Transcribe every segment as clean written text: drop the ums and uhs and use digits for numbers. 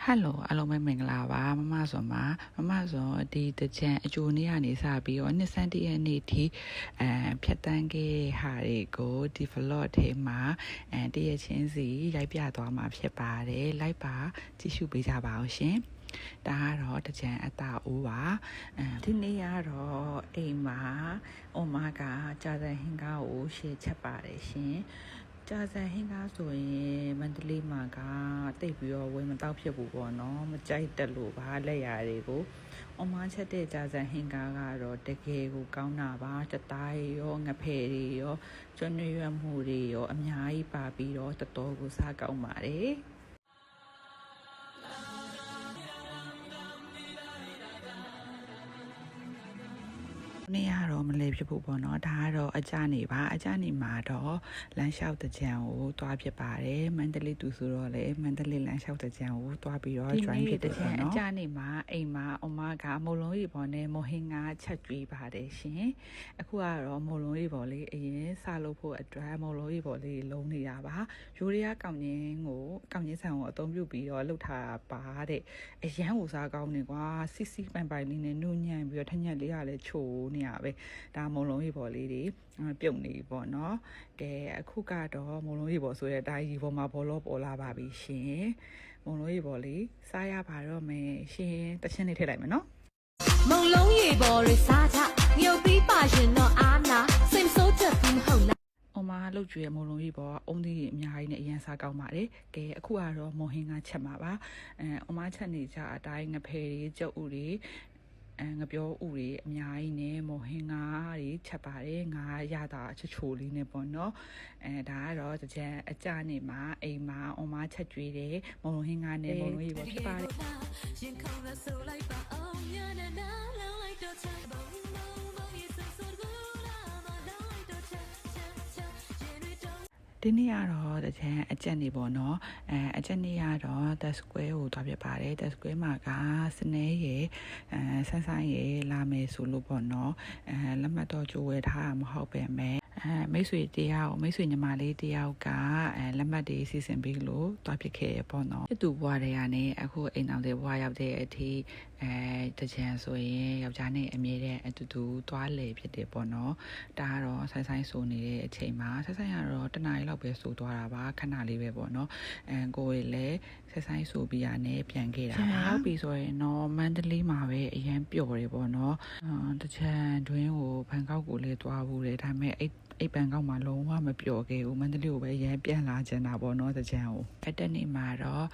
Hello အားလုံးပဲမင်္ဂလာပါမမဆိုပါမမဆိုဒီတကြံအကျိုးနေ့ကနေစပြီးတော့နှစ်ဆန်းတရက်နေ့ထိဖြတ်တန်းခဲ့ဟာတွေကိုဒီ vlog ထဲမှာတရက်ချင်းစီရိုက်ပြသွားမှာဖြစ်ပါတယ်လိုက်ပါကြည့်ရှုပေးကြပါအောင်ရှင်ဒါကတော့တကြံအတာအိုးပါဒီနေ့ကတော့အိမ်မှာအမကကြာစံဟင်ကားကိုရှေ့ချက်ပါတယ်ရှင်ကြာစံဟင်ကားဆိုရင်မန္တလေးမှာကတိတ်ပြီးတော့ဝယ်မတော့ဖြစ်ဘူးပေါ့နော်မကြိုက်တက်လို့ပါလက်ရာတွေကိုအမချက်တဲ့ကြာစံဟင်ကားကတော့တကယ်ကိုကောင်းတာပါတသားရောငဖယ်တွေရောကျွန်းရွက်မှုတွေရောအများကြီးပါပြီးတော့တော်တော်ကိုစားကောင်းပါတယ်နေ့ကတော့မလဲဖြစ်ဖို့ပေါ့နော်ဒါကတော့အကြနေပါအကြနေမှာတော့လမ်းလျှောက်တကြံကိုတွားဖြစ်ပါတယ်မန္တလေးသူဆိုတော့လေမန္တလေးလမ်းလျှောက်တကြံကိုတွားပြီးတော့ join ဖြစ်တဲ့ပေါ့နော်အကြနေမှာအိမ်မှာအမကမုံလုံးရီပေါ်နဲ့မဟင်ငါချက်ကျွေးပါတယ်ရှင်အခုကတော့မုံလုံးရီပေါ်လေးအရင်စလုပ်ဖို့အတွက်မုံလုံးရီပေါ်လေးလုံးနေတာပါရိုးရီးယားကောင်းချင်းဆန်ကိုအသုံးပြုပြီးတော့လှုပ်ထားပါတဲ့အရန်ကိုစားကောင်းနေကွာစီပိုင်လေးနဲ့နုညံ့ပြီးတော့ထညက်လေးကလည်းချိုနေရပဲဒါမုံလုံးရီပေါ်လေးတွေပြုတ်နေပေါ့နော်ကဲအခုကတော့မုံလုံးရီပေါ်ဆိုတဲ့အတိုင်းရီပေါ်မှာဘောလောပေါ်လာပါပြီရှင်မုံလုံးရီပေါ်လေးစားရပါတော့မယ်ရှင်တချင်းလေးထည့်လိုက်မယ်နော်မုံလုံးရီပေါ်ရစားချမြုပ်ပြီးပါရင်တော့အာနာစိတ်ဆိုးချက်ဘူးမဟုတ်လားအမလှုပ်ကြွေမုံလုံးကြီးပေါ်အုံးသီးအများကြီးနဲ့အရင်စားကောင်းပါတယ်ကဲအခုကတော့မုံဟင်းကချက်မှာပါအမချက်နေကြအတိုင်းငဖယ်တွေကြုတ်ဥတွေငပြောဥတွေအများကြီးနဲ့မုံဟင်းငါးတွေချက်ပါတယ်ငါးရတာချိုလေးနဲ့ပေါ့နော်ဒါကတော့တကြံအကြနေမှာအိမ်မှာအမချက်ကြွေးတယ်မုံလုံးဟင်းငါးနဲ့မုံလုံးကြီးပေါ်ဖြစ်ပါတယ်ရင်ခုန်ရဆိုလိုက်ပါအောင်ညနေနားလုံးလိုက်တော့ချမ်းဒီနေ့ကတော့တကြံအကြက်နေပေါ့နော်အကြက်နေကတော့ The Square ကိုသွားပြပါတယ် The Square မှာကစနေရယ်ဆန်းဆန်းရယ်လာမယ်ဆိုလို့ပေါ့နော်လက်မှတ်တော့ကြိုးဝယ်ထားတာမဟုတ်ပဲမဲ့မိတ်ဆွေတယောက်မိတ်ဆွေညီမလေးတယောက်ကလက်မှတ်တွေစီစဉ်ပြီးလို့တွားဖြစ်ခဲ့ရပေါ့နော်သူ့ဘွားတွေကနေအခုအိမ်အောင်တဲ့ဘွားရောက်တဲ့အထိတကြံဆိုရင်ယောက်ျားနဲ့အမြဲတမ်းအတူတူတွားလေဖြစ်တယ်ပေါ့နော်ဒါကတော့ဆိုင်ဆိုနေတဲ့အချိန်မှာဆိုင်ကတော့တနားရီလောက်ပဲဆိုသွားတာပါခဏလေးပဲပေါ့နော်ကိုယ်လည်းဆိုင်ဆိုပြီးရနဲ့ပြန်ခဲ့တာပါဟုတ်ပြီဆိုရင်တော့မန္တလေးမှာပဲအရန်ပျော်တယ်ပေါ့နော်တကြံတွင်းကိုဘန်ကောက်ကိုလည်းတွားဘူးတယ်ဒါပေမဲ့အိပ်ပန်ကောက်မှာလုံးဝမပျော်ခဲ့ဘူးမန္တလေးကိုပဲရမ်းပြန်လာချင်တာပေါ့နော်တကြံကိုအဲ့တနေ့မှာတော့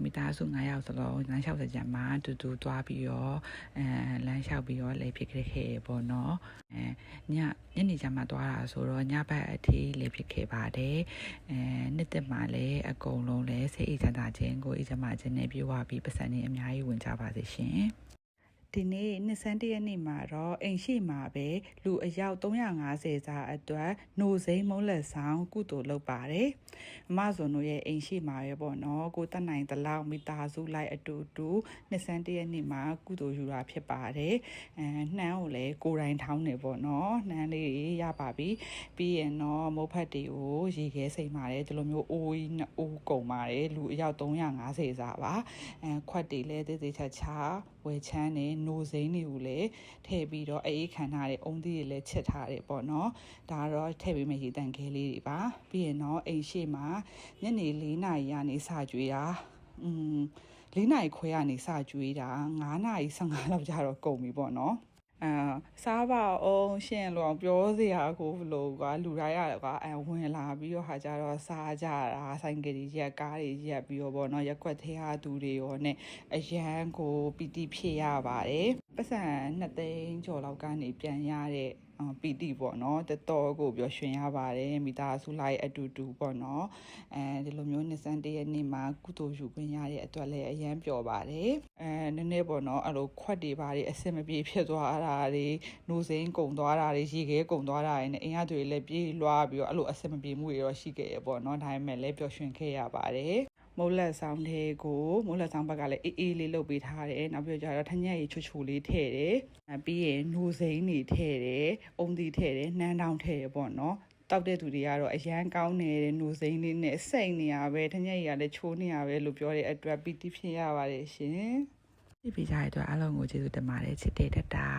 မိသားစု9ယောက်စလုံးလမ်းလျှောက်တကြံမှာတူတူသွားပြီးတော့လမ်းလျှောက်ပြီးတော့လေဖြစ်ခဲ့ပေါ့နော်ညနေကျမှသွားတာဆိုတော့ညဘက်အထိလေဖြစ်ခဲ့ပါတယ်နှစ်သက်မှာလည်းအကုန်လုံးလည်းစိတ်အေးချမ်းသာခြင်းကိုအေးချမ်းသာခြင်းနဲ့ပြေဝပြီးပတ်စံနေအများကြီးဝင်ကြပါစေရှင်ဒီနေ့နှစ်ဆန်းတရက်နေ့မှာတော့အိမ်ရှိမှာပဲလူအယောက်350စာအတွက်နှိုစိမ့်မုံလက်ဆောင်ကုသိုလ်လုပ်ပါတယ်အမဇွန်တို့ရဲ့အိမ်ရှိမှာပဲပေါ့နော်ကိုတက်နိုင်တလောက်မိသားစုလိုက်အတူတူနှစ်ဆန်းတရက်နေ့မှာကုသိုလ်ယူတာဖြစ်ပါတယ်နှမ်းကိုလည်းကိုယ်တိုင်ထောင်းနေပေါ့နော်နှမ်းလေးရပါပြီပြီးရင်တော့မုတ်ဖက်တွေကိုရေခဲစိမ်ပါတယ်ဒီလိုမျိုးအိုးကုန်ပါတယ်လူအယောက်350စာပါခွက်တွေလည်းသေးသေးချာချာဝယ်ချမ်းနေနိုစိမ်းတွေကိုလည်းထည့်ပြီးတော့အေးခမ်းထားတဲ့အုံးသီးတွေလည်းချက်ထားတယ်ပေါ့နော်ဒါကတော့ထည့်ပြီးမှရေတန့်ခဲလေးတွေပါပြီးရင်တော့အိမ်ရှိမှာညနေ4နာရီကနေစကြွေးတာ4နာရီခွဲကနေစကြွေးတာ9နာရီ15လောက်ကြာတော့ကုန်ပြီပေါ့နော်စားပါအောင်ရှင်လို့ပြောစရာကိုဘလို့ကလူတိုင်းရကဝင်လာပြီးတော့ဟာကြတော့စားကြတာဆိုင်ကလေးရက်ကားတွေရက်ပြီးတော့ပေါ့နော်ရက်ွက်ထဲဟာသူတွေရောနဲ့အရန်ကိုပီတိဖြစ်ရပါတယ်ပတ်စံ2သိန်းကျော်လောက်ကနေပြန်ရတဲ့ပီတိပေါ့နော်တတော်ကိုပြောရွှင်ရပါတယ်မိသားစုလိုက်အတူတူပေါ့နော်ဒီလိုမျိုးနှစ်ဆန်းတရက်နေ့မှာကုသိုလ်ယူခွင့်ရတဲ့အတွက်လည်းအရန်ပျော်ပါတယ်နည်းနည်းပေါ့နော်အဲ့လိုခွက်တွေပါတွေအဆင်မပြေဖြစ်သွားတာတွေနှိုးစိမ်းကုန်သွားတာတွေရေခဲကုန်သွားတာတွေနဲ့အင်ရတွေလည်းပြေးလွှားပြီးတော့အဲ့လိုအဆင်မပြေမှုတွေတော့ရှိခဲ့ရပေါ့နော်ဒါပေမဲ့လည်းပျော်ရွှင်ခဲ့ရပါတယ်မုတ်လက်ဆောင်တဲ့ကိုမုတ်လက်ဆောင်ဘက်ကလည်းအေးလေးလုပ်ပေးထားတယ်နောက်ပြီးတော့ထညက်ရီချိုလေးထည့်တယ်ပြီးရင်နှိုးစိမ်းတွေထည့်တယ်အုံသီးထည့်တယ်နှမ်းတောင်းထည့်တယ်ပေါ့နော် တောက်တဲ့သူတွေကတော့အရန်ကောင်းတယ်တဲ့နိုစိမ့်လေးနဲ့စိတ်နေရပဲတညက်ရလည်းချိုးနေရပဲလို့ပြောတဲ့အတွက်ပီတိဖြစ်ရပါတယ်ရှင်ကြည့်ပေးကြတဲ့အတွက်အားလုံးကိုကျေးဇူးတင်ပါတယ်ချစ်တဲ့တတာ